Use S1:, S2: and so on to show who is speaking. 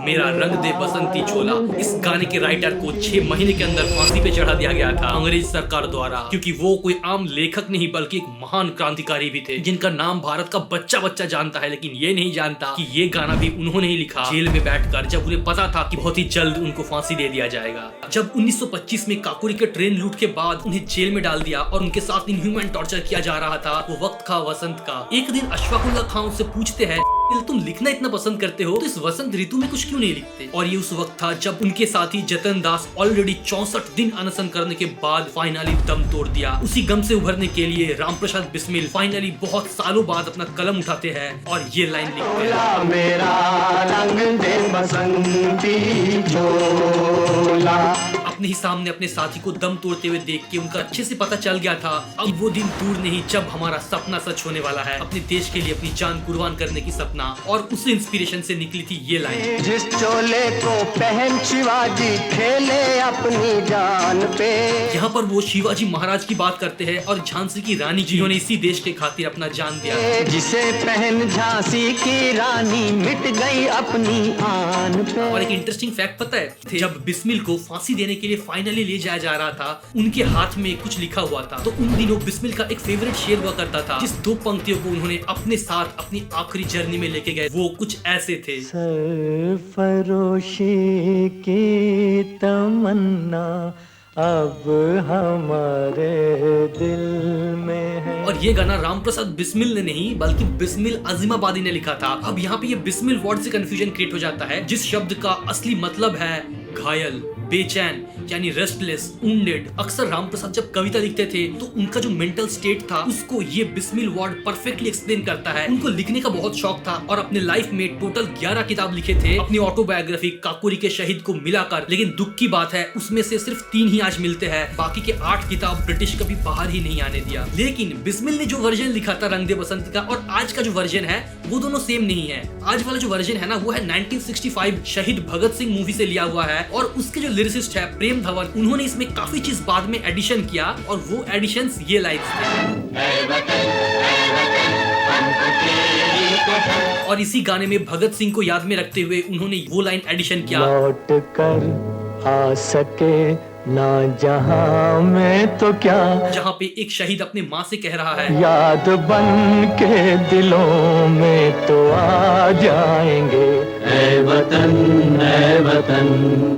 S1: मेरा रंग दे बसंती चोला। इस गाने के राइटर को 6 महीने के अंदर फांसी पे चढ़ा दिया गया था अंग्रेज सरकार द्वारा, क्योंकि वो कोई आम लेखक नहीं बल्कि एक महान क्रांतिकारी भी थे जिनका नाम भारत का बच्चा बच्चा जानता है, लेकिन ये नहीं जानता कि ये गाना भी उन्होंने ही लिखा जेल में बैठकर, जब उन्हें पता था कि बहुत ही जल्द उनको फांसी दे दिया जाएगा। जब 1925 में काकोरी के ट्रेन लूट के बाद उन्हें जेल में डाल दिया और उनके साथ इनह्यूमन टॉर्चर किया जा रहा था, वो वक्त था वसंत का। एक दिन अशफाक उल्लाह खान उससे पूछते हैं, तुम लिखना इतना पसंद करते हो तो इस वसंत ऋतु में कुछ क्यों नहीं लिखते? और ये उस वक्त था जब उनके साथी जतन दास ऑलरेडी 64 दिन अनशन करने के बाद फाइनली दम तोड़ दिया। उसी गम से उभरने के लिए रामप्रसाद बिस्मिल फाइनली बहुत सालों बाद अपना कलम उठाते हैं और ये लाइन लिखते हैं,
S2: मेरा रंग दे बसंती चोला।
S1: अपने ही सामने अपने साथी को दम तोड़ते हुए देख के उनका अच्छे से पता चल गया था अब वो दिन दूर नहीं जब हमारा सपना सच होने वाला है, अपने देश के लिए अपनी जान कुर्बान करने की सपना। और उस इंस्पिरेशन से निकली थी ये लाइन,
S2: जिस चोले को पहन शिवाजी खेले अपनी जान पे।
S1: यहाँ पर वो शिवाजी महाराज की बात करते हैं और झांसी की रानी जिन्होंने इसी देश के खातिर अपना जान दिया,
S2: जिसे पहन झांसी की रानी मिट गई अपनी आन पे।
S1: और एक इंटरेस्टिंग फैक्ट पता है, जब बिस्मिल को फांसी देने के लिए फाइनली ले जाया जा रहा था, उनके हाथ में कुछ लिखा हुआ था। तो उन दिनों बिस्मिल का एक फेवरेट शेर हुआ करता था, जिस 2 पंक्तियों को उन्होंने अपने साथ अपनी आखिरी जर्नी में लेके गए, वो कुछ ऐसे थे,
S2: सरफरोशी की तमन्ना अब हमारे दिल में है।
S1: और ये गाना रामप्रसाद बिस्मिल ने नहीं बल्कि बिस्मिल अजीमाबादी ने लिखा था। अब यहाँ पे ये बिस्मिल वर्ड से कंफ्यूजन क्रिएट हो जाता है, जिस शब्द का असली मतलब है घायल, बेचैन, यानी रेस्टलेस, वुंडेड। अक्सर रामप्रसाद जब कविता लिखते थे तो उनका जो मेंटल स्टेट था उसको ये बिस्मिल वर्ड परफेक्टली एक्सप्लेन करता है। उनको लिखने का बहुत शौक था और अपने लाइफ में टोटल 11 किताब लिखे थे अपनी ऑटोबायोग्राफी काकोरी के शहीद को मिलाकर, लेकिन दुख की बात है उसमें से सिर्फ 3 ही आज मिलते हैं, बाकी के 8 किताब ब्रिटिश कभी बाहर ही नहीं आने दिया। लेकिन बिस्मिल ने जो वर्जन लिखा था रंग दे बसंत का और आज का जो वर्जन है वो दोनों सेम नहीं है। आज वाला जो वर्जन है ना वो है 1965 शहीद भगत सिंह मूवी से लिया हुआ है और उसके जो लिरिसिस्ट है प्रेम धवन, उन्होंने इसमें काफी चीज बाद में एडिशन किया और वो एडिशंस ये लाइन्स थे। और इसी गाने में भगत सिंह को याद में रखते हुए उन्होंने वो लाइन एडिशन किया,
S2: लौट कर आ सके ना जहां में तो क्या,
S1: जहाँ पे एक शहीद अपने माँ से कह रहा है,
S2: याद बन के दिलों में तो आ जाएंगे, ऐ वतन ऐ वतन।